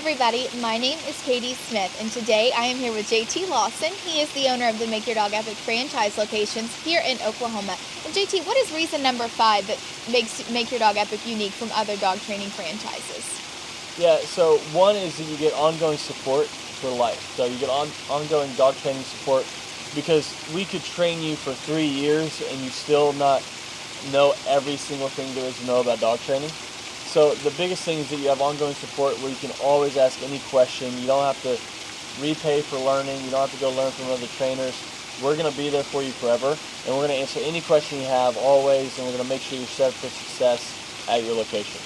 everybody, my name is Katie Smith, and today I am here with JT Lawson. He is the owner of the Make Your Dog Epic franchise locations here in Oklahoma. And JT, what is reason number 5 that makes Make Your Dog Epic unique from other dog training franchises? Yeah, so one is that you get ongoing support for life. So you get ongoing dog training support, because we could train you for 3 years and you still not know every single thing there is to know about dog training. So the biggest thing is that you have ongoing support where you can always ask any question. You don't have to repay for learning. You don't have to go learn from other trainers. We're going to be there for you forever, and we're going to answer any question you have always, and we're going to make sure you're set up for success at your location.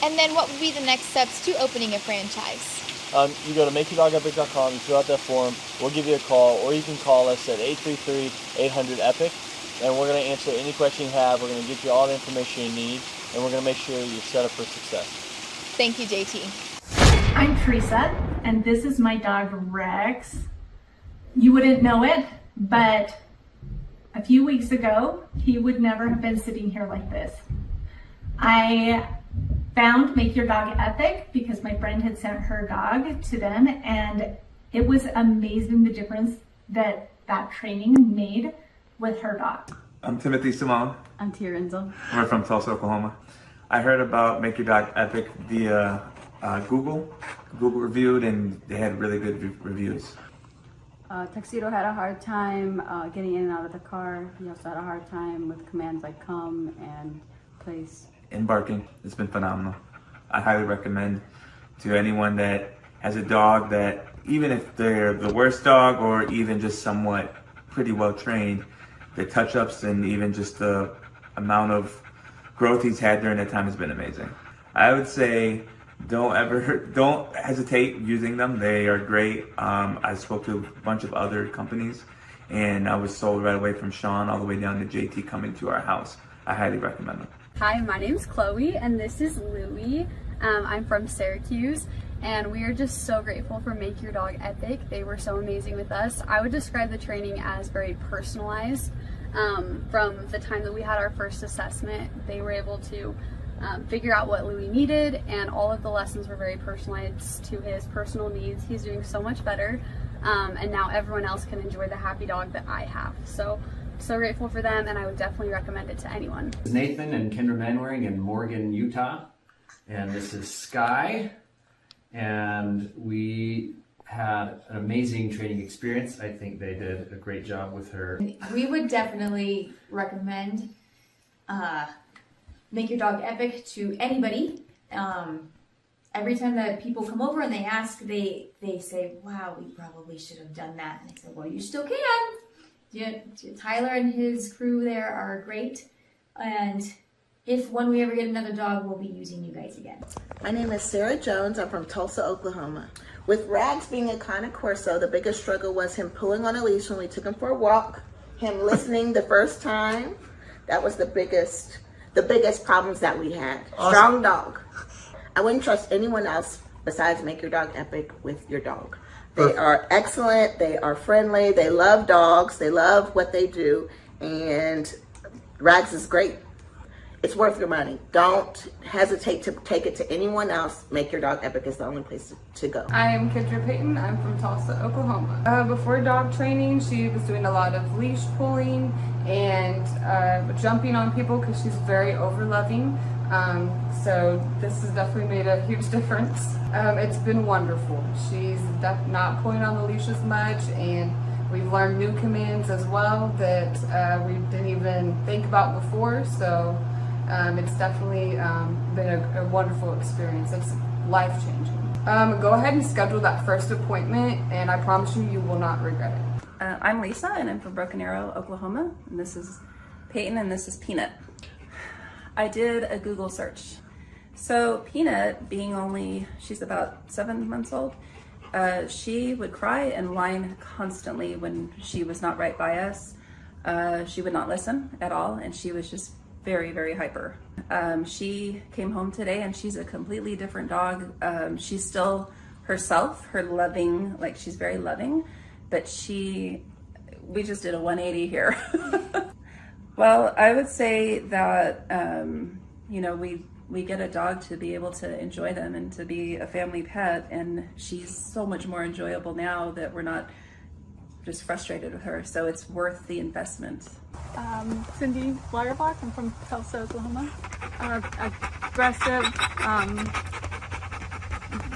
And then what would be the next steps to opening a franchise? You go to makeyourdogepic.com, you fill out that form, we'll give you a call, or you can call us at 833-800-EPIC, and we're going to answer any question you have. We're going to get you all the information you need, and we're going to make sure you're set up for success. Thank you, JT. I'm Teresa, and this is my dog Rex. You wouldn't know it, but a few weeks ago, he would never have been sitting here like this. I found Make Your Dog Epic because my friend had sent her dog to them, and it was amazing the difference that training made with her dog. I'm Timothy Simone. I'm Tia Renzel. We're from Tulsa, Oklahoma. I heard about Make Your Dog Epic via Google reviewed, and they had really good reviews. Tuxedo had a hard time getting in and out of the car. He also had a hard time with commands like come and place. And barking, it's been phenomenal. I highly recommend to anyone that has a dog that, even if they're the worst dog or even just somewhat pretty well trained, the touch-ups and even just the amount of growth he's had during that time has been amazing. I would say don't hesitate using them. They are great. I spoke to a bunch of other companies, and I was sold right away from Sean all the way down to JT coming to our house. I highly recommend them. Hi, my name's Chloe and this is Louie. I'm from Syracuse, and we are just so grateful for Make Your Dog Epic. They were so amazing with us. I would describe the training as very personalized. From the time that we had our first assessment, they were able to figure out what Louie needed, and all of the lessons were very personalized to his personal needs. He's doing so much better, and now everyone else can enjoy the happy dog that I have. So grateful for them, and I would definitely recommend it to anyone. This is Nathan and Kendra Manwaring in Morgan, Utah. And this is Sky. And we had an amazing training experience. I think they did a great job with her. We would definitely recommend Make Your Dog Epic to anybody. Every time that people come over and they ask, they say, wow, we probably should have done that. And I said, well, you still can. Yeah, Tyler and his crew there are great, and when we ever get another dog, we'll be using you guys again. My name is Sarah Jones. I'm from Tulsa, Oklahoma. With Rags being a Cane Corso, the biggest struggle was him pulling on a leash when we took him for a walk, him listening the first time. That was the biggest problems that we had. Awesome. Strong dog. I wouldn't trust anyone else besides Make Your Dog Epic with your dog. They are excellent, they are friendly, they love dogs, they love what they do, and Rags is great. It's worth your money. Don't hesitate to take it to anyone else. Make Your Dog Epic is the only place to go. I'm Kendra Payton. I'm from Tulsa, Oklahoma. Before dog training, she was doing a lot of leash pulling and jumping on people because she's very over-loving. So this has definitely made a huge difference. It's been wonderful. She's not pulling on the leash as much, and we've learned new commands as well that we didn't even think about before. So it's definitely been a wonderful experience. It's life-changing. Go ahead and schedule that first appointment, and I promise you, you will not regret it. I'm Lisa, and I'm from Broken Arrow, Oklahoma. And this is Peyton, and this is Peanut. I did a Google search. So Peanut, she's about 7 months old, she would cry and whine constantly when she was not right by us. She would not listen at all, and she was just very, very hyper. She came home today, and she's a completely different dog. She's still herself, she's very loving, but we just did a 180 here. Well, I would say that, we we get a dog to be able to enjoy them and to be a family pet, and she's so much more enjoyable now that we're not just frustrated with her, so it's worth the investment. Cindy Flyerbock, I'm from Tulsa, Oklahoma. Aggressive,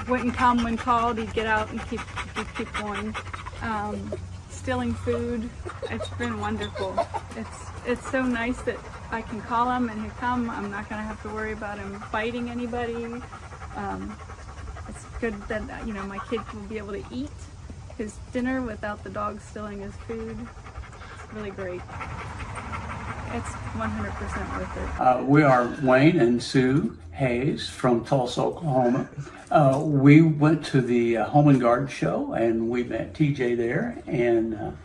wouldn't come when called, he'd get out and keep going. Stealing food, it's been wonderful. It's so nice that I can call him and he'll come. I'm not gonna have to worry about him biting anybody. It's good that, you know, my kid will be able to eat his dinner without the dog stealing his food. It's really great. It's 100% worth it. We are Wayne and Sue Hayes from Tulsa, Oklahoma. We went to the Home and Garden show and we met TJ there and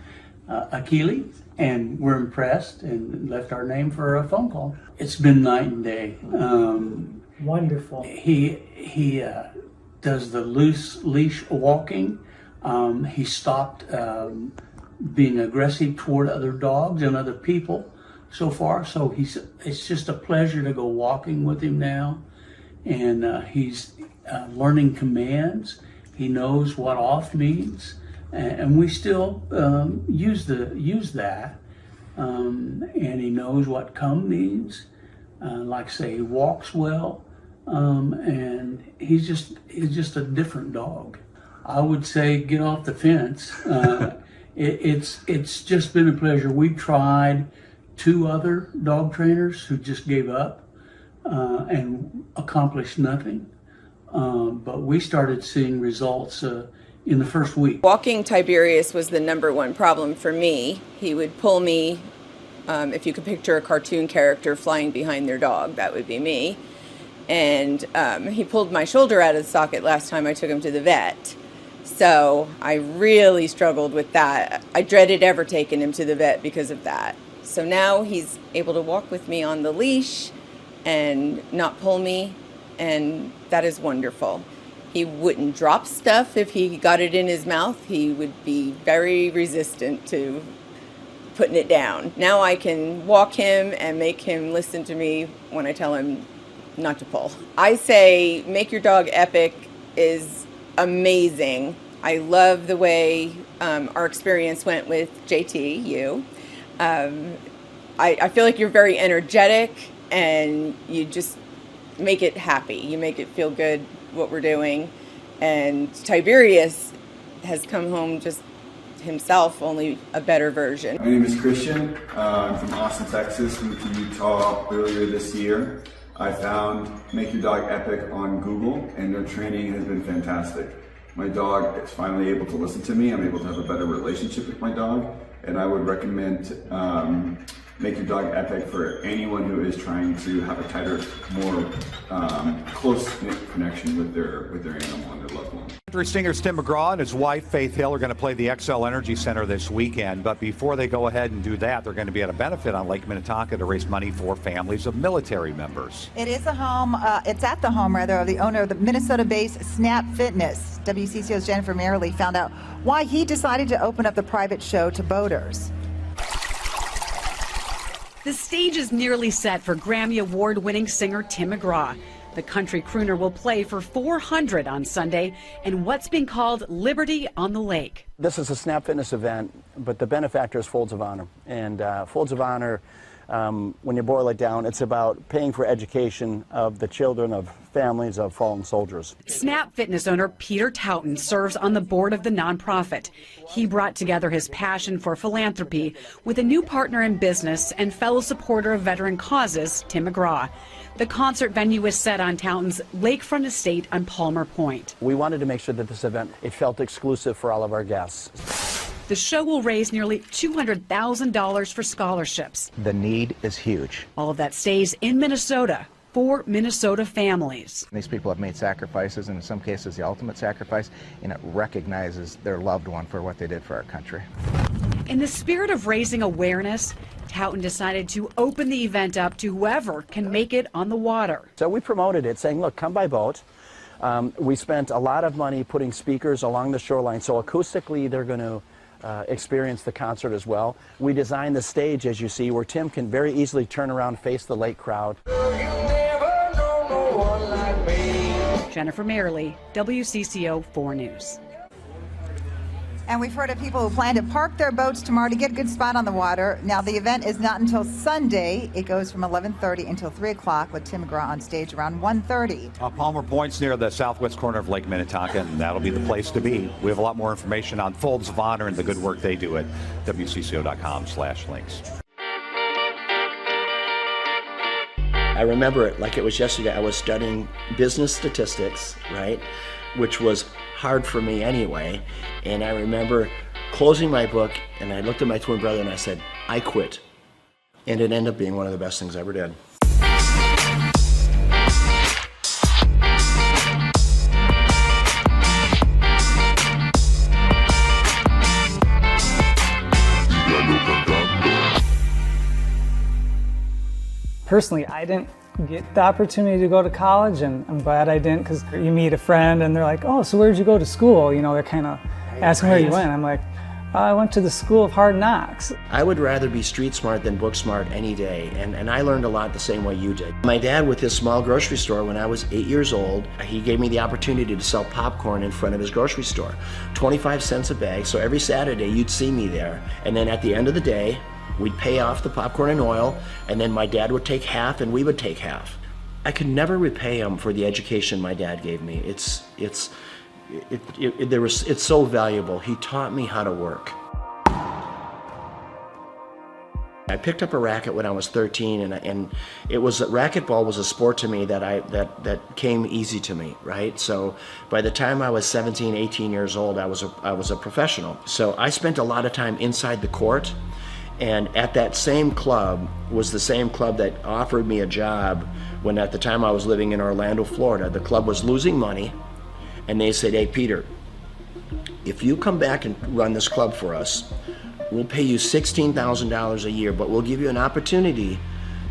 Akili, and we're impressed and left our name for a phone call. It's been night and day. Wonderful. He does the loose leash walking. He stopped being aggressive toward other dogs and other people so far. So it's just a pleasure to go walking with him now. And he's learning commands. He knows what off means. And we still use that. And he knows what come means. Like say, he walks well. And he's just a different dog. I would say get off the fence. It's just been a pleasure. We've tried 2 other dog trainers who just gave up and accomplished nothing. But we started seeing results in the first week. Walking Tiberius was the #1 problem for me. He would pull me, if you could picture a cartoon character flying behind their dog, that would be me. And he pulled my shoulder out of the socket last time I took him to the vet. So I really struggled with that. I dreaded ever taking him to the vet because of that. So now he's able to walk with me on the leash and not pull me, and that is wonderful. He wouldn't drop stuff if he got it in his mouth. He would be very resistant to putting it down. Now I can walk him and make him listen to me when I tell him not to pull. I say Make Your Dog Epic is amazing. I love the way our experience went with JT, you. I feel like you're very energetic and you just make it happy. You make it feel good what we're doing. And Tiberius has come home just himself, only a better version. My name is Christian. I'm from Austin, Texas. Moved to Utah earlier this year. I found Make Your Dog Epic on Google, and their training has been fantastic. My dog is finally able to listen to me. I'm able to have a better relationship with my dog, and I would recommend Make Your Dog Epic for anyone who is trying to have a tighter, more close-knit connection with their animal and their loved one. Country singers Tim McGraw and his wife Faith Hill are going to play the XL Energy Center this weekend, but before they go ahead and do that, they're going to be at a benefit on Lake Minnetonka to raise money for families of military members. It is a home, it's at the home rather of the owner of the Minnesota-based Snap Fitness. WCCO's Jennifer Merrily found out why he decided to open up the private show to boaters. The stage is nearly set for Grammy Award-winning singer Tim McGraw. The country crooner will play for 400 on Sunday in what's being called Liberty on the Lake. This is a Snap Fitness event, but the benefactor is Folds of Honor. And Folds of Honor, when you boil it down, it's about paying for education of the children of families of fallen soldiers. Snap Fitness owner Peter Touton serves on the board of the nonprofit. He brought together his passion for philanthropy with a new partner in business and fellow supporter of veteran causes, Tim McGraw. The concert venue is set on Touton's lakefront estate on Palmer Point. We wanted to make sure that this event, it felt exclusive for all of our guests. The show will raise nearly $200,000 for scholarships. The need is huge. All of that stays in Minnesota for Minnesota families. These people have made sacrifices, and in some cases the ultimate sacrifice, and it recognizes their loved one for what they did for our country. In the spirit of raising awareness, Touton decided to open the event up to whoever can make it on the water. So we promoted it, saying, look, come by boat. We spent a lot of money putting speakers along the shoreline, so acoustically they're going to experience the concert as well. We designed the stage, as you see, where Tim can very easily turn around, face the lake crowd. Jennifer Merrily, WCCO 4 News. And we've heard of people who plan to park their boats tomorrow to get a good spot on the water. Now, the event is not until Sunday. It goes from 11:30 until 3 o'clock with Tim McGraw on stage around 1:30. Palmer Point's near the southwest corner of Lake Minnetonka, and that'll be the place to be. We have a lot more information on Folds of Honor and the good work they do at WCCO.com/links. I remember it like it was yesterday. I was studying business statistics, right, which was hard for me anyway. And I remember closing my book, and I looked at my twin brother and I said, I quit. And it ended up being one of the best things I ever did. Personally, I didn't get the opportunity to go to college, and I'm glad I didn't, because you meet a friend and they're like, oh, so where'd you go to school? You know, they're kind of asking where you went. I'm like, I went to the School of Hard Knocks. I would rather be street smart than book smart any day, and I learned a lot the same way you did. My dad, with his small grocery store, when I was 8 years old, he gave me the opportunity to sell popcorn in front of his grocery store. 25 cents a bag, so every Saturday you'd see me there, and then at the end of the day, we'd pay off the popcorn and oil, and then my dad would take half and we would take half. I could never repay him for the education my dad gave me. It's so valuable. He taught me how to work. I picked up a racket when I was 13, and racquetball was a sport to me that came easy to me, right? So by the time I was 17, 18 years old, I was a professional. So I spent a lot of time inside the court. And at that same club was the same club that offered me a job when at the time I was living in Orlando, Florida. The club was losing money, and they said, hey, Peter, if you come back and run this club for us, we'll pay you $16,000 a year, but we'll give you an opportunity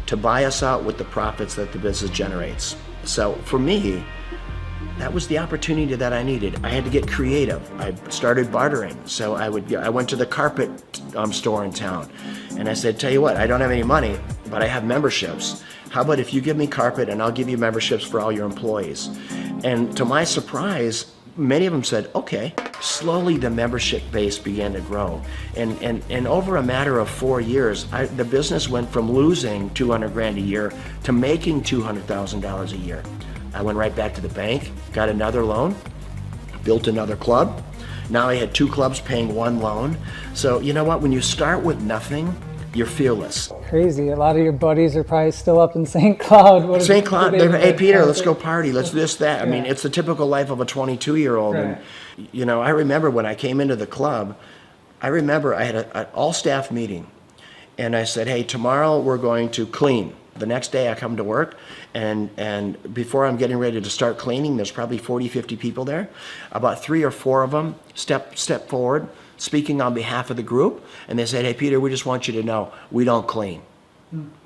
to buy us out with the profits that the business generates. So for me, that was the opportunity that I needed. I had to get creative. I started bartering. So I went to the carpet store in town, and I said, tell you what, I don't have any money, but I have memberships. How about if you give me carpet and I'll give you memberships for all your employees? And to my surprise, many of them said, okay. Slowly the membership base began to grow. And over a matter of 4 years, the business went from losing $200,000 a year to making $200,000 a year. I went right back to the bank, got another loan, built another club. Now I had 2 clubs paying 1 loan. So you know what, when you start with nothing, you're fearless. Crazy, a lot of your buddies are probably still up in St. Cloud. St. Cloud, hey Peter, let's go party, let's do this, that. I mean, it's the typical life of a 22-year-old. Right. And you know, I remember when I came into the club, I had an all-staff meeting. And I said, hey, tomorrow we're going to clean. The next day I come to work, and before I'm getting ready to start cleaning, there's probably 40, 50 people there. About 3 or 4 of them step forward, speaking on behalf of the group, and they said, hey, Peter, we just want you to know, we don't clean.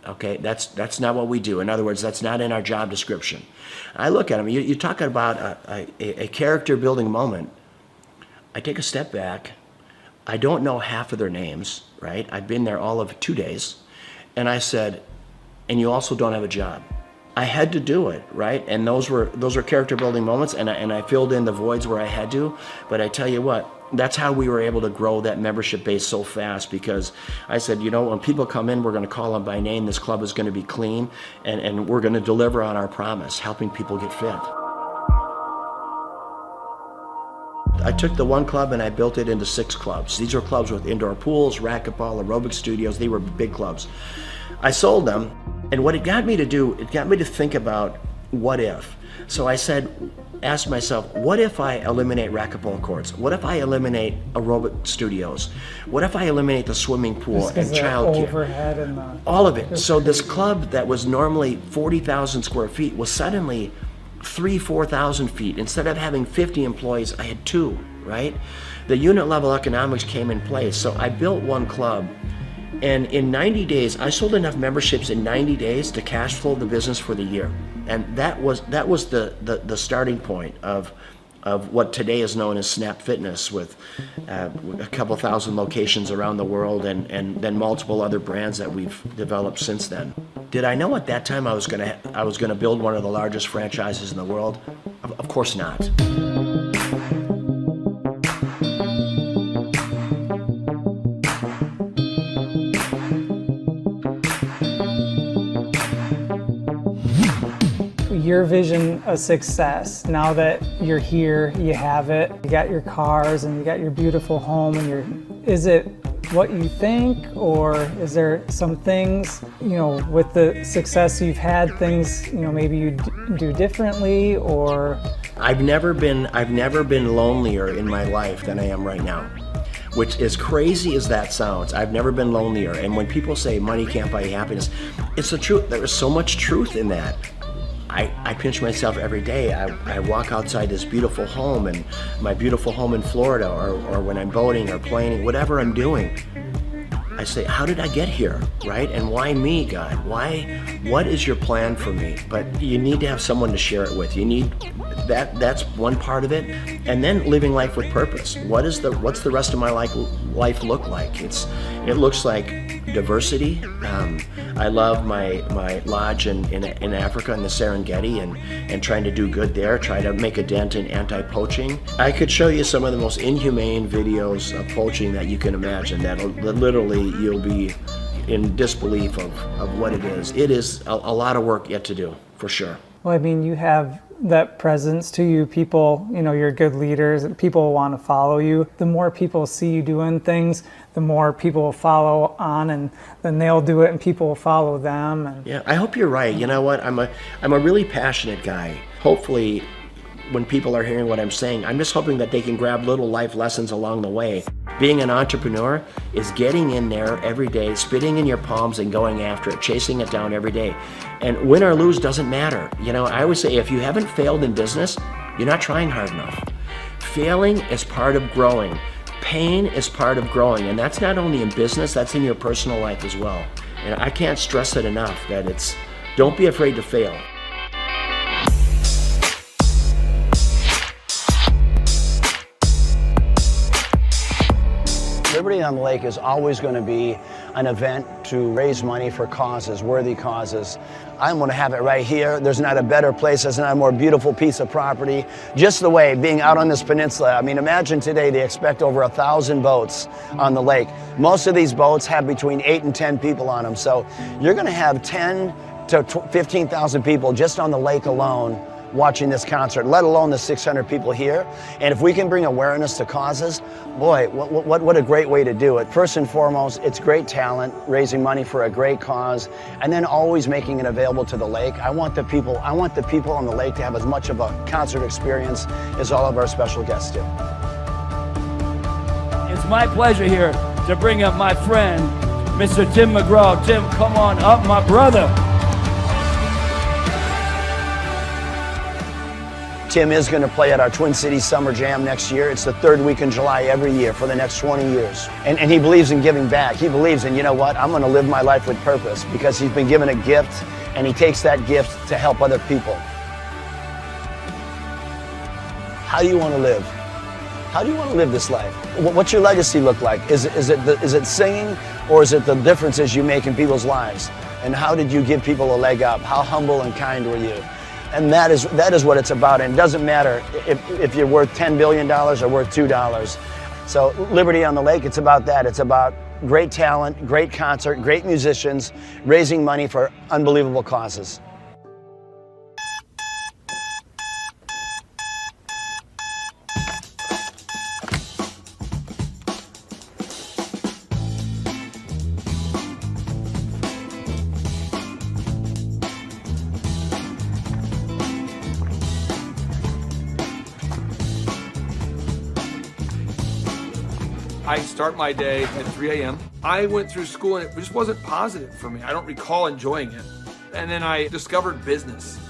Okay, that's not what we do. In other words, that's not in our job description. I look at them, you're talking about a character building moment. I take a step back. I don't know half of their names, right? I've been there all of 2 days. And I said, and you also don't have a job. I had to do it, right? And those were character building moments, and I filled in the voids where I had to. But I tell you what, that's how we were able to grow that membership base so fast, because I said, you know, when people come in, we're going to call them by name. This club is going to be clean, and we're going to deliver on our promise, helping people get fit. I took the 1 club and I built it into 6 clubs. These are clubs with indoor pools, racquetball, aerobic studios. They were big clubs. I sold them, and what it got me to do, it got me to think about what if. So I asked myself, what if I eliminate racquetball courts? What if I eliminate aerobic studios? What if I eliminate the swimming pool and childcare? All of it. So this club that was normally 40,000 square feet was suddenly 4,000 feet. Instead of having 50 employees, I had 2, right? The unit level economics came in place. So I built 1 club, and in 90 days, I sold enough memberships in 90 days to cash flow the business for the year. And that was the starting point of what today is known as Snap Fitness, with a couple thousand locations around the world, and then multiple other brands that we've developed since then. Did I know at that time I was gonna build one of the largest franchises in the world? Of course not. Your vision of success, now that you're here, you have it, you got your cars and you got your beautiful home, and is it what you think, or is there some things, with the success you've had, things, maybe you do differently, or? I've never been lonelier in my life than I am right now. Which, as crazy as that sounds, I've never been lonelier. And when people say money can't buy happiness, it's the truth. There is so much truth in that. I pinch myself every day. I walk outside this beautiful home, and my beautiful home in Florida, or when I'm boating or playing, whatever I'm doing, I say, how did I get here, right? And why me, God? What is your plan for me? But you need to have someone to share it with. You need that's one part of it. And then living life with purpose. What's the rest of my life look like? It looks like diversity. I love my lodge in Africa in the Serengeti, and trying to do good there, try to make a dent in anti-poaching. I could show you some of the most inhumane videos of poaching that you can imagine, that literally you'll be in disbelief of what it is. It is a lot of work yet to do, for sure. Well, I mean, you have that presence to you. People, you're good leaders. People want to follow you. The more people see you doing things, the more people will follow on, and then they'll do it and people will follow them. And yeah, I hope you're right. You know what? I'm a really passionate guy. Hopefully, when people are hearing what I'm saying, I'm just hoping that they can grab little life lessons along the way. Being an entrepreneur is getting in there every day, spitting in your palms and going after it, chasing it down every day. And win or lose doesn't matter. I always say, if you haven't failed in business, you're not trying hard enough. Failing is part of growing. Pain is part of growing. And that's not only in business, that's in your personal life as well. And I can't stress it enough that don't be afraid to fail. Liberty on the Lake is always going to be an event to raise money for causes, worthy causes. I'm going to have it right here. There's not a better place. There's not a more beautiful piece of property. Just the way, being out on this peninsula. I mean, imagine today they expect over 1,000 boats on the lake. Most of these boats have between 8 and 10 people on them. So you're going to have 10 to 15,000 people just on the lake alone watching this concert, let alone the 600 people here. And if we can bring awareness to causes, boy, what a great way to do it. First and foremost, it's great talent, raising money for a great cause, and then always making it available to the lake. I want the people on the lake to have as much of a concert experience as all of our special guests do. It's my pleasure here to bring up my friend, Mr. Tim McGraw. Tim, come on up, my brother. Tim is going to play at our Twin Cities Summer Jam next year. It's the third week in July every year for the next 20 years. And he believes in giving back. He believes in, you know what, I'm going to live my life with purpose, because he's been given a gift and he takes that gift to help other people. How do you want to live? How do you want to live this life? What's your legacy look like? Is it singing, or is it the differences you make in people's lives? And how did you give people a leg up? How humble and kind were you? And that is what it's about. And it doesn't matter if you're worth $10 billion or worth $2. So Liberty on the Lake, it's about that. It's about great talent, great concert, great musicians, raising money for unbelievable causes. I start my day at 3 a.m. I went through school and it just wasn't positive for me. I don't recall enjoying it. And then I discovered business.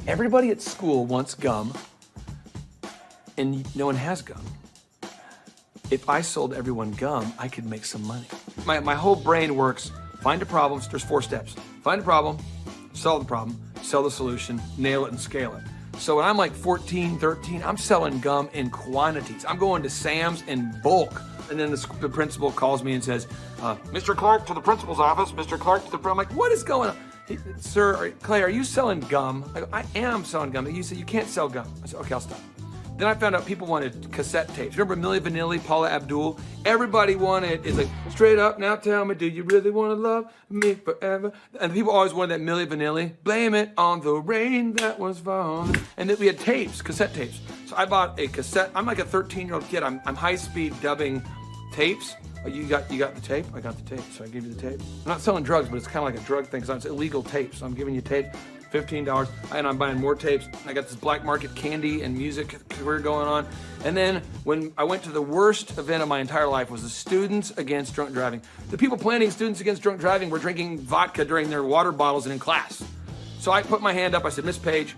Everybody at school wants gum, and no one has gum. If I sold everyone gum, I could make some money. My whole brain works, find a problem, there's 4 steps. Find a problem, solve the problem, sell the solution, nail it and scale it. So when I'm like 14, 13, I'm selling gum in quantities. I'm going to Sam's in bulk. And then the principal calls me and says, Mr. Clark to the principal's office, Mr. Clark to the, I'm like, what is going on? Sir, Clay, are you selling gum? I go, I am selling gum. He said, you can't sell gum. I said, okay, I'll stop. Then I found out people wanted cassette tapes. Remember Milli Vanilli, Paula Abdul? Everybody wanted, it's like, straight up, now tell me, do you really want to love me forever? And people always wanted that Milli Vanilli. Blame it on the rain that was falling. And then we had tapes, cassette tapes. So I bought a cassette. I'm like a 13-year-old kid. I'm high-speed dubbing tapes. Oh, you got the tape? I got the tape, so I gave you the tape. I'm not selling drugs, but it's kind of like a drug thing, because it's illegal tapes. So I'm giving you tape, $15, and I'm buying more tapes. I got this black market candy and music career going on. And then when I went to the worst event of my entire life was the Students Against Drunk Driving. The people planning Students Against Drunk Driving were drinking vodka during their water bottles and in class. So I put my hand up, I said, Miss Page,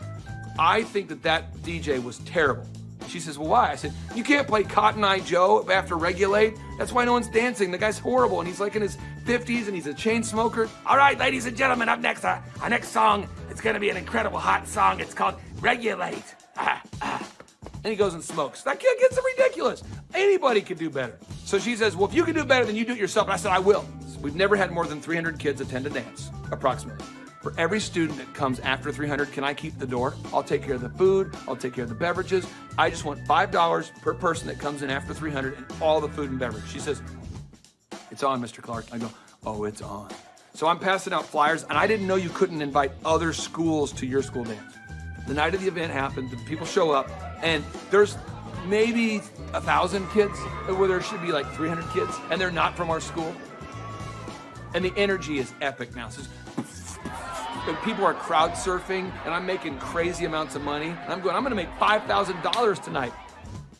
I think that DJ was terrible. She says, well, why? I said, you can't play Cotton Eye Joe after Regulate. That's why no one's dancing. The guy's horrible, and he's like in his 50s, and he's a chain smoker. All right, ladies and gentlemen, up next, our next song, it's gonna be an incredible hot song. It's called Regulate. And he goes and smokes. That kid gets ridiculous. Anybody could do better. So she says, well, if you can do better, then you do it yourself. And I said, I will. So we've never had more than 300 kids attend a dance, approximately. For every student that comes after 300, can I keep the door? I'll take care of the food. I'll take care of the beverages. I just want $5 per person that comes in after 300 and all the food and beverage. She says, it's on, Mr. Clark. I go, oh, it's on. So I'm passing out flyers, and I didn't know you couldn't invite other schools to your school dance. The night of the event happened, the people show up, and there's maybe 1,000 kids, where there should be like 300 kids, and they're not from our school. And the energy is epic now. So people are crowd surfing, and I'm making crazy amounts of money. And I'm gonna make $5,000 tonight.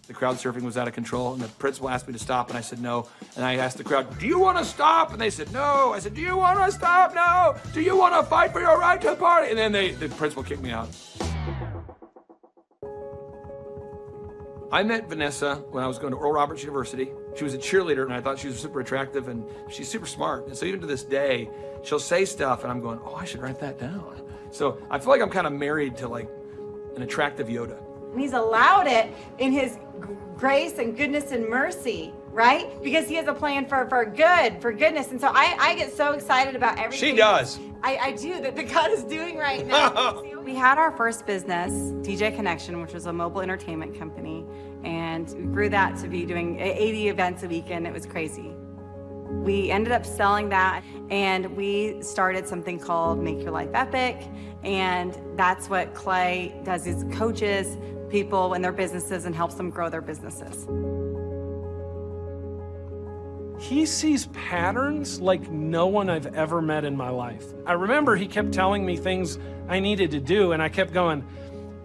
The crowd surfing was out of control, and the principal asked me to stop, and I said no. And I asked the crowd, do you want to stop? And they said no. I said, do you want to stop? No. Do you want to fight for your right to the party? And then the principal kicked me out. I met Vanessa when I was going to Oral Roberts University. She was a cheerleader, and I thought she was super attractive, and she's super smart. And so even to this day, she'll say stuff, and I'm going, oh, I should write that down. So I feel like I'm kind of married to like an attractive Yoda. And he's allowed it in his grace and goodness and mercy, right? Because he has a plan for goodness. And so I get so excited about everything. She does. I do, that God is doing right now. We had our first business, DJ Connection, which was a mobile entertainment company. And we grew that to be doing 80 events a weekend. It was crazy. We ended up selling that, and we started something called Make Your Life Epic. And that's what Clay does, is coaches people in their businesses and helps them grow their businesses. He sees patterns like no one I've ever met in my life. I remember he kept telling me things I needed to do, and I kept going,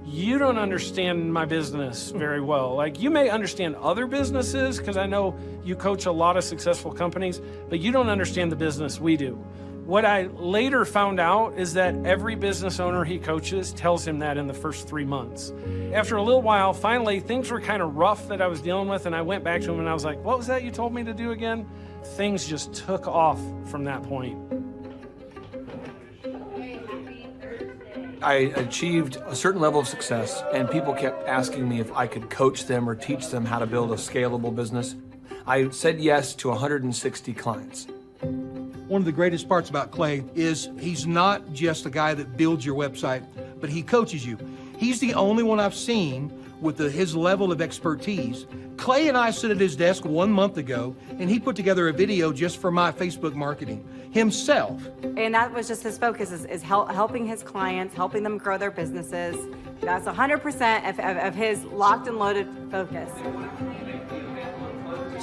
you don't understand my business very well. Like, you may understand other businesses, because I know you coach a lot of successful companies, but you don't understand the business we do. What I later found out is that every business owner he coaches tells him that in the first 3 months. After a little while, finally, things were kind of rough that I was dealing with, and I went back to him and I was like, what was that you told me to do again? Things just took off from that point. I achieved a certain level of success, and people kept asking me if I could coach them or teach them how to build a scalable business. I said yes to 160 clients. One of the greatest parts about Clay is he's not just a guy that builds your website, but he coaches you. He's the only one I've seen with his level of expertise. Clay and I sit at his desk 1 month ago, and he put together a video just for my Facebook marketing himself. And that was just his focus, is helping his clients, helping them grow their businesses. That's 100% of his locked and loaded focus.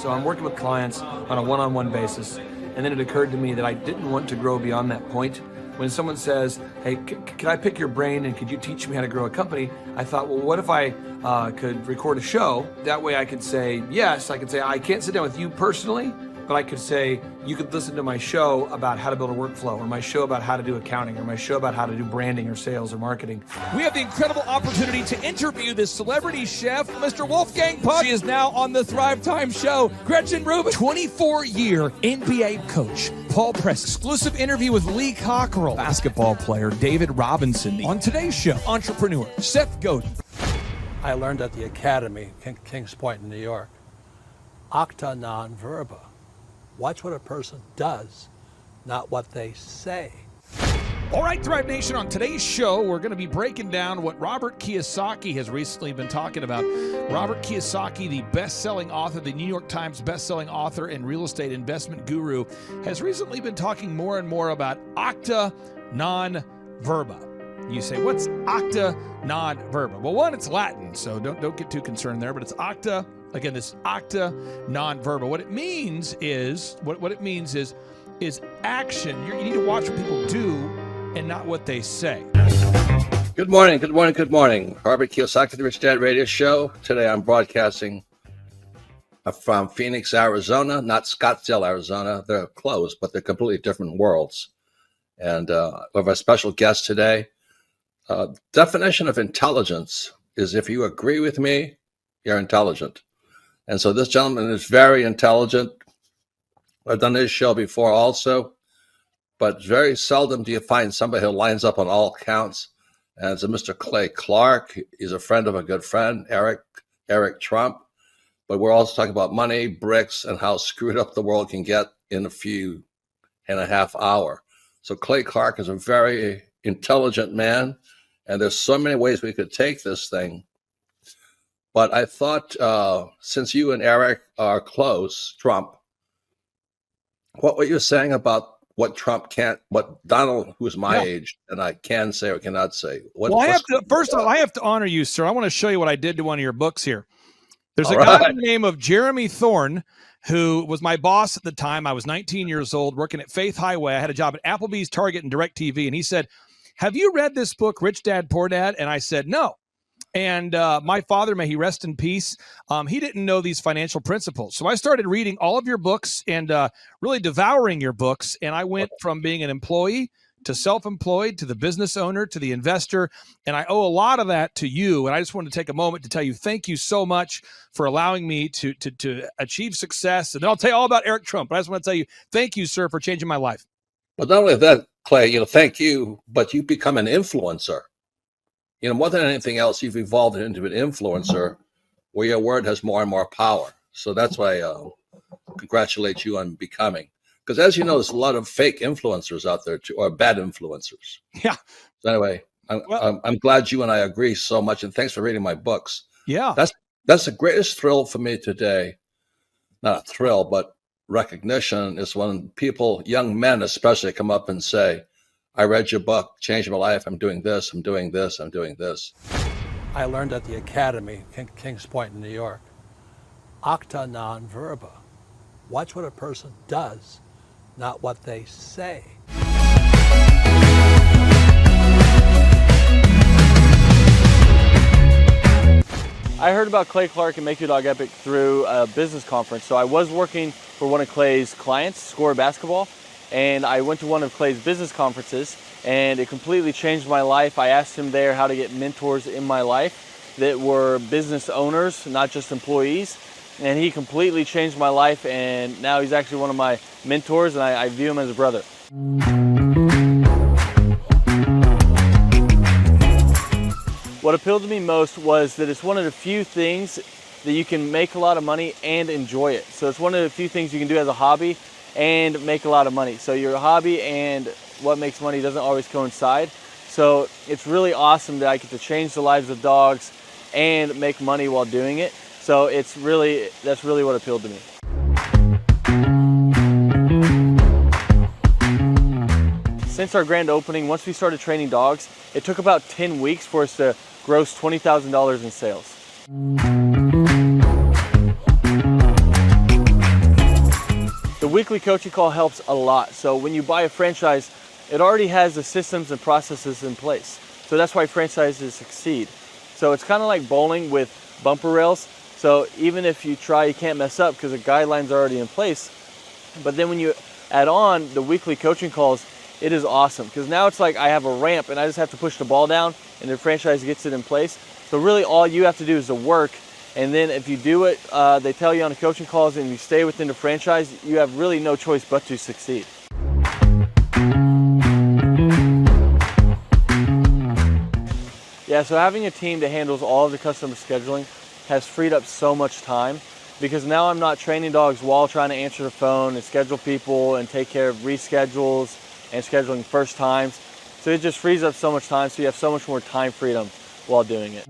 So I'm working with clients on a one-on-one basis, and then it occurred to me that I didn't want to grow beyond that point. When someone says, hey, can I pick your brain and could you teach me how to grow a company? I thought, well, what if I could record a show? That way I could say, yes, I could say, I can't sit down with you personally, but I could say, you could listen to my show about how to build a workflow, or my show about how to do accounting, or my show about how to do branding or sales or marketing. We have the incredible opportunity to interview this celebrity chef, Mr. Wolfgang Puck. She is now on the Thrive Time show. Gretchen Rubin, 24-year NBA coach. Paul Press, exclusive interview with Lee Cockrell. Basketball player David Robinson. On today's show, entrepreneur Seth Godin. I learned at the Academy, Kings Point in New York, acta non verba. Watch what a person does, not what they say. All right, Thrive Nation, on today's show, we're going to be breaking down what Robert Kiyosaki has recently been talking about. Robert Kiyosaki, the best-selling author, the New York Times best-selling author and real estate investment guru, has recently been talking more and more about acta non verba. You say, what's acta non verba? Well, one, it's Latin, so don't get too concerned there, but it's acta. Again, this acta non verba. What it means is action. You need to watch what people do and not what they say. Good morning, good morning, good morning. Robert Kiyosaki, the Rich Dad Radio Show. Today I'm broadcasting from Phoenix, Arizona, not Scottsdale, Arizona. They're close, but they're completely different worlds. And we have a special guest today. Definition of intelligence is if you agree with me, you're intelligent. And so this gentleman is very intelligent. I've done this show before also, but very seldom do you find somebody who lines up on all counts. And it's a Mr. Clay Clark. He's a friend of a good friend, Eric Trump. But we're also talking about money, bricks, and how screwed up the world can get in a few and a half hours. So Clay Clark is a very intelligent man, and there's so many ways we could take this thing. But I thought, since you and Eric are close, Trump, what were you saying about what Trump can't, what Donald, who's my age, and I can say or cannot say? First of all, I have to honor you, sir. I want to show you what I did to one of your books here. There's a guy by the name of Jeremy Thorne, who was my boss at the time. I was 19 years old, working at Faith Highway. I had a job at Applebee's, Target, and DirecTV. And he said, have you read this book, Rich Dad, Poor Dad? And I said, no. And my father, may he rest in peace, he didn't know these financial principles. So I started reading all of your books and really devouring your books. And I went from being an employee to self-employed, to the business owner, to the investor. And I owe a lot of that to you. And I just wanted to take a moment to tell you, thank you so much for allowing me to achieve success. And then I'll tell you all about Eric Trump. But I just want to tell you, thank you, sir, for changing my life. But not only that, Clay, thank you, but you become an influencer. More than anything else, you've evolved into an influencer where your word has more and more power. So that's why I congratulate you on becoming. Because as you know, there's a lot of fake influencers out there, too, or bad influencers. Yeah. So anyway, I'm glad you and I agree so much, and thanks for reading my books. Yeah. That's the greatest thrill for me today. Not a thrill, but recognition is when people, young men especially, come up and say, I read your book, changed my life. I'm doing this, I'm doing this, I'm doing this. I learned at the Academy, Kings Point in New York, acta non verba. Watch what a person does, not what they say. I heard about Clay Clark and Make Your Dog Epic through a business conference. So I was working for one of Clay's clients, Score Basketball, and I went to one of Clay's business conferences, and it completely changed my life. I asked him there how to get mentors in my life that were business owners, not just employees, and he completely changed my life, and now he's actually one of my mentors, and I view him as a brother. What appealed to me most was that it's one of the few things that you can make a lot of money and enjoy it. So it's one of the few things you can do as a hobby and make a lot of money. So your hobby and what makes money doesn't always coincide. So it's really awesome that I get to change the lives of dogs and make money while doing it. So that's really what appealed to me. Since our grand opening, once we started training dogs, it took about 10 weeks for us to gross $20,000 in sales. The weekly coaching call helps a lot. So when you buy a franchise, it already has the systems and processes in place. So that's why franchises succeed. So it's kind of like bowling with bumper rails. So even if you try, you can't mess up because the guidelines are already in place. But then when you add on the weekly coaching calls, it is awesome because now it's like I have a ramp and I just have to push the ball down and the franchise gets it in place. So really all you have to do is the work, and then if you do it, they tell you on the coaching calls and you stay within the franchise, you have really no choice but to succeed. Yeah, so having a team that handles all of the customer scheduling has freed up so much time because now I'm not training dogs while trying to answer the phone and schedule people and take care of reschedules and scheduling first times. So it just frees up so much time, so you have so much more time freedom while doing it.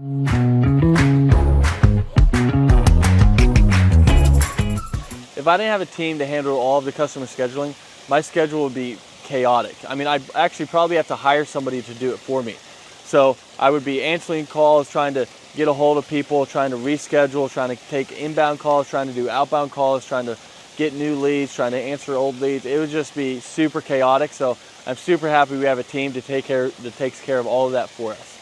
If I didn't have a team to handle all of the customer scheduling, my schedule would be chaotic. I mean, I'd actually probably have to hire somebody to do it for me. So I would be answering calls, trying to get a hold of people, trying to reschedule, trying to take inbound calls, trying to do outbound calls, trying to get new leads, trying to answer old leads. It would just be super chaotic. So I'm super happy we have a team that takes care of all of that for us.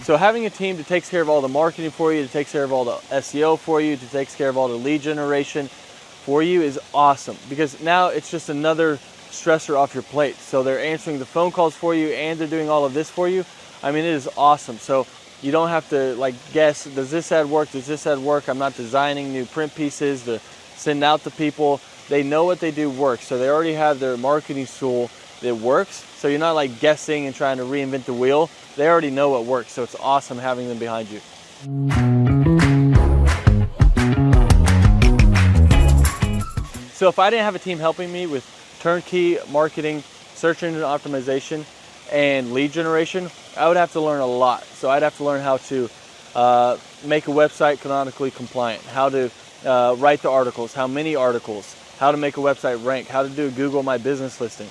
So having a team that takes care of all the marketing for you, that takes care of all the SEO for you, that takes care of all the lead generation for you is awesome, because now it's just another stressor off your plate. So they're answering the phone calls for you and they're doing all of this for you. I mean, it is awesome. So you don't have to like guess, does this ad work? Does this ad work? I'm not designing new print pieces to send out to people. They know what they do works. So they already have their marketing tool that works. So you're not like guessing and trying to reinvent the wheel. They already know what works. So it's awesome having them behind you. So if I didn't have a team helping me with turnkey marketing, search engine optimization, and lead generation, I would have to learn a lot. So I'd have to learn how to make a website canonically compliant, how to write the articles, how many articles, how to make a website rank, how to do a Google My Business listing,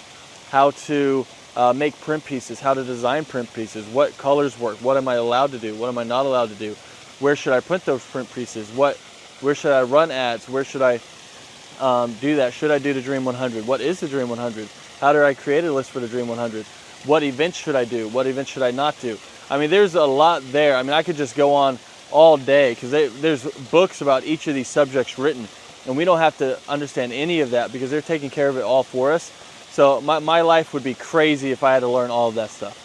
how to make print pieces, how to design print pieces, what colors work, what am I allowed to do, what am I not allowed to do, where should I print those print pieces, where should I run ads, where should I do that, should I do the Dream 100, what is the Dream 100, how do I create a list for the Dream 100, what events should I do, what events should I not do. I mean, there's a lot there. I mean, I could just go on all day because there's books about each of these subjects written, and we don't have to understand any of that because they're taking care of it all for us. So my life would be crazy if I had to learn all of that stuff.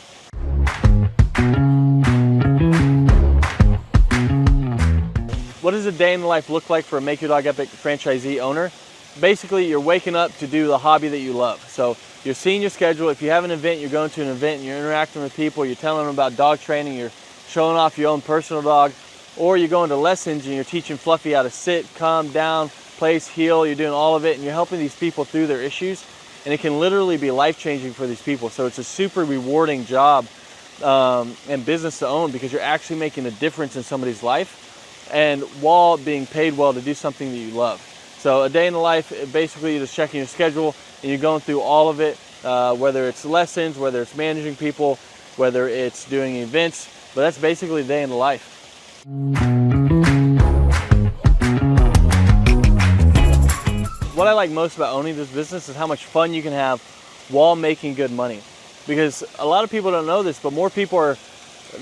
What does a day in the life look like for a Make Your Dog Epic franchisee owner? Basically, you're waking up to do the hobby that you love. So you're seeing your schedule. If you have an event, you're going to an event and you're interacting with people, you're telling them about dog training, you're showing off your own personal dog, or you're going to lessons and you're teaching Fluffy how to sit, calm down, place, heel, you're doing all of it, and you're helping these people through their issues. And it can literally be life-changing for these people. So it's a super rewarding job and business to own because you're actually making a difference in somebody's life and while being paid well to do something that you love. So a day in the life, basically you're just checking your schedule and you're going through all of it, whether it's lessons, whether it's managing people, whether it's doing events, but that's basically a day in the life. What I like most about owning this business is how much fun you can have while making good money. Because a lot of people don't know this, but more people are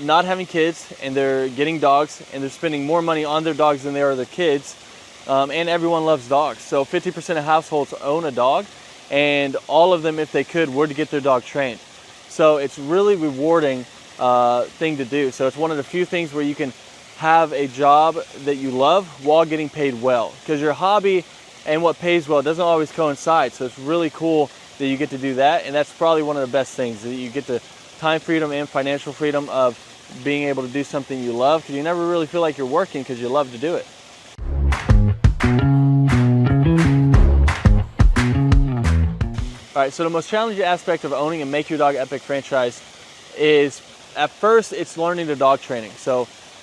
not having kids and they're getting dogs and they're spending more money on their dogs than they are their kids. And everyone loves dogs. So 50% of households own a dog, and all of them, if they could, were to get their dog trained. So it's really rewarding thing to do. So it's one of the few things where you can have a job that you love while getting paid well. Because your hobby and what pays well doesn't always coincide. So it's really cool that you get to do that. And that's probably one of the best things, that you get the time freedom and financial freedom of being able to do something you love, because you never really feel like you're working because you love to do it. All right, so the most challenging aspect of owning a Make Your Dog Epic franchise is, at first, it's learning the dog training.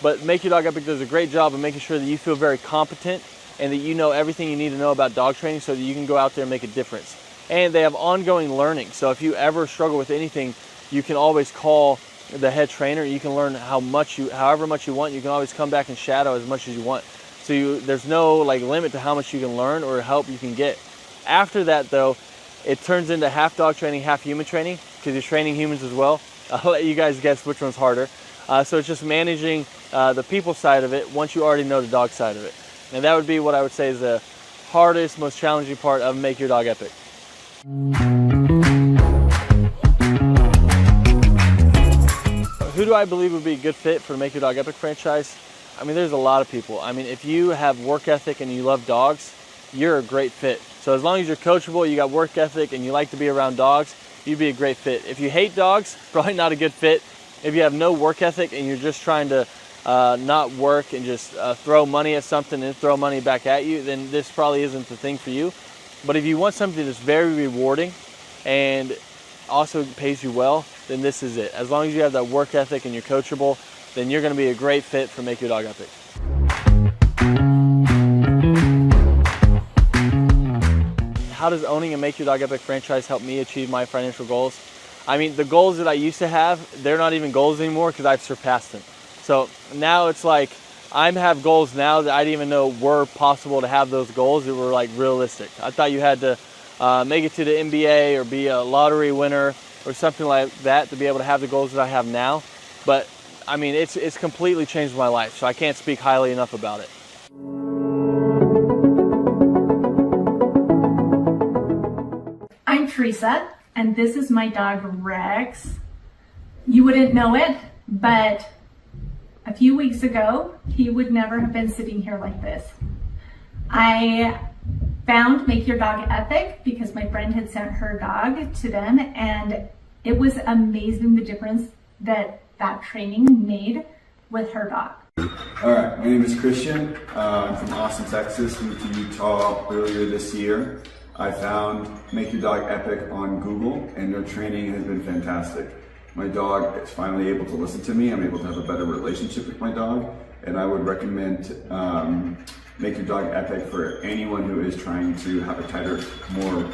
But Make Your Dog Epic does a great job of making sure that you feel very competent and that you know everything you need to know about dog training so that you can go out there and make a difference. And they have ongoing learning. So if you ever struggle with anything, you can always call the head trainer. You can learn however much you want. You can always come back and shadow as much as you want. So there's no limit to how much you can learn or help you can get. After that, though, it turns into half dog training, half human training, because you're training humans as well. I'll let you guys guess which one's harder. So it's just managing the people side of it once you already know the dog side of it. And that would be what I would say is the hardest, most challenging part of Make Your Dog Epic. Who do I believe would be a good fit for the Make Your Dog Epic franchise? I mean, there's a lot of people. I mean, if you have work ethic and you love dogs, you're a great fit. So as long as you're coachable, you got work ethic, and you like to be around dogs, you'd be a great fit. If you hate dogs, probably not a good fit. If you have no work ethic and you're just trying to not work and just throw money at something and throw money back at you, then this probably isn't the thing for you. But if you want something that's very rewarding and also pays you well, then this is it. As long as you have that work ethic and you're coachable, then you're going to be a great fit for Make Your Dog Epic. How does owning a Make Your Dog Epic franchise help me achieve my financial goals? I mean, the goals that I used to have, they're not even goals anymore because I've surpassed them. So now it's like I have goals now that I didn't even know were possible to have those goals that were like realistic. I thought you had to make it to the NBA or be a lottery winner or something like that to be able to have the goals that I have now. But I mean, it's completely changed my life, so I can't speak highly enough about it. I'm Teresa, and this is my dog Rex. You wouldn't know it, but a few weeks ago, he would never have been sitting here like this. I found Make Your Dog Epic because my friend had sent her dog to them, and it was amazing the difference that training made with her dog. All right, my name is Christian. I'm from Austin, Texas. Moved to Utah earlier this year. I found Make Your Dog Epic on Google, and their training has been fantastic. My dog is finally able to listen to me. I'm able to have a better relationship with my dog, and I would recommend Make Your Dog Epic for anyone who is trying to have a tighter, more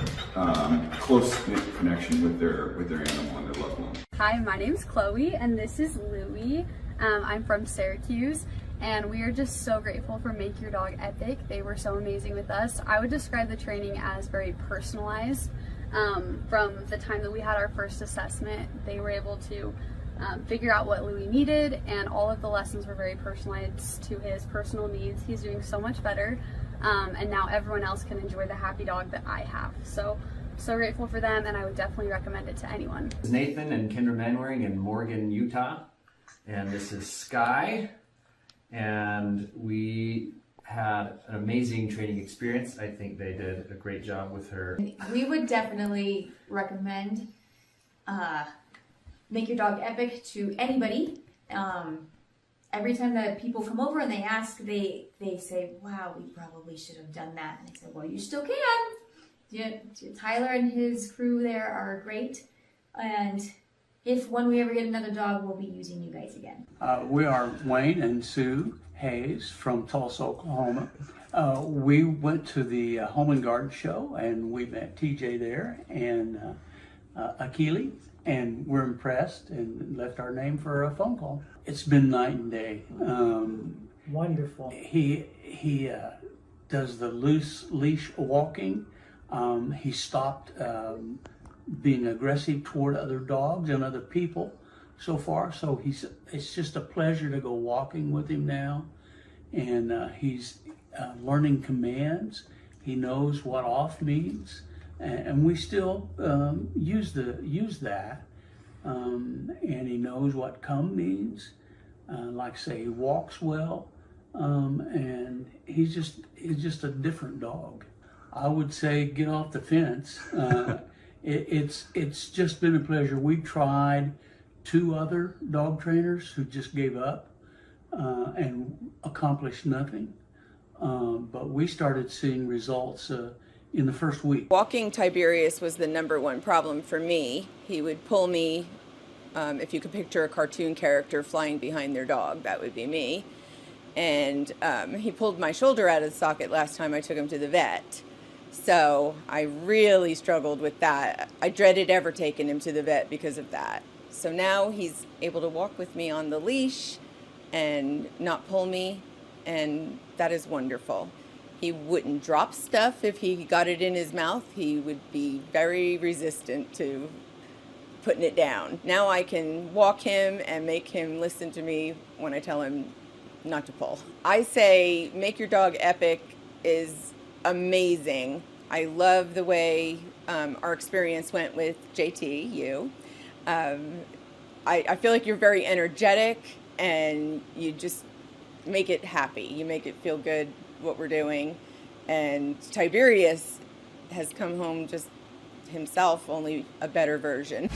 close-knit connection with their animal and their loved one. Hi, my name's Chloe, and this is Louie. I'm from Syracuse, and we are just so grateful for Make Your Dog Epic. They were so amazing with us. I would describe the training as very personalized. From the time that we had our first assessment, they were able to figure out what Louie needed, and all of the lessons were very personalized to his personal needs. He's doing so much better, and now everyone else can enjoy the happy dog that I have. So grateful for them, and I would definitely recommend it to anyone. This is Nathan and Kendra Manwaring in Morgan, Utah, and this is Sky, and we had an amazing training experience. I think they did a great job with her. We would definitely recommend Make Your Dog Epic to anybody. Every time that people come over and they ask, they say, wow, we probably should have done that. And I said, well, you still can. Yeah, Tyler and his crew there are great. And when we ever get another dog, we'll be using you guys again. We are Wayne and Sue Hayes from Tulsa, Oklahoma. We went to the Home and Garden show, and we met TJ there and Akili, and we're impressed and left our name for a phone call. It's been night and day. Wonderful. He does the loose leash walking. He stopped being aggressive toward other dogs and other people so far. So it's just a pleasure to go walking with him now. And he's learning commands. He knows what off means. And we still use that. And he knows what come means. Like I say, he walks well. And he's just a different dog. I would say get off the fence. It's just been a pleasure. We tried 2 other dog trainers who just gave up and accomplished nothing. But we started seeing results in the first week. Walking Tiberius was the #1 problem for me. He would pull me, if you could picture a cartoon character flying behind their dog, that would be me. And he pulled my shoulder out of the socket last time I took him to the vet. So I really struggled with that. I dreaded ever taking him to the vet because of that. So now he's able to walk with me on the leash and not pull me, and that is wonderful. He wouldn't drop stuff if he got it in his mouth. He would be very resistant to putting it down. Now I can walk him and make him listen to me when I tell him not to pull. I say Make Your Dog Epic is amazing. I love the way our experience went with JT, you. I feel like you're very energetic, and you just make it happy. You make it feel good what we're doing. And Tiberius has come home just himself, only a better version.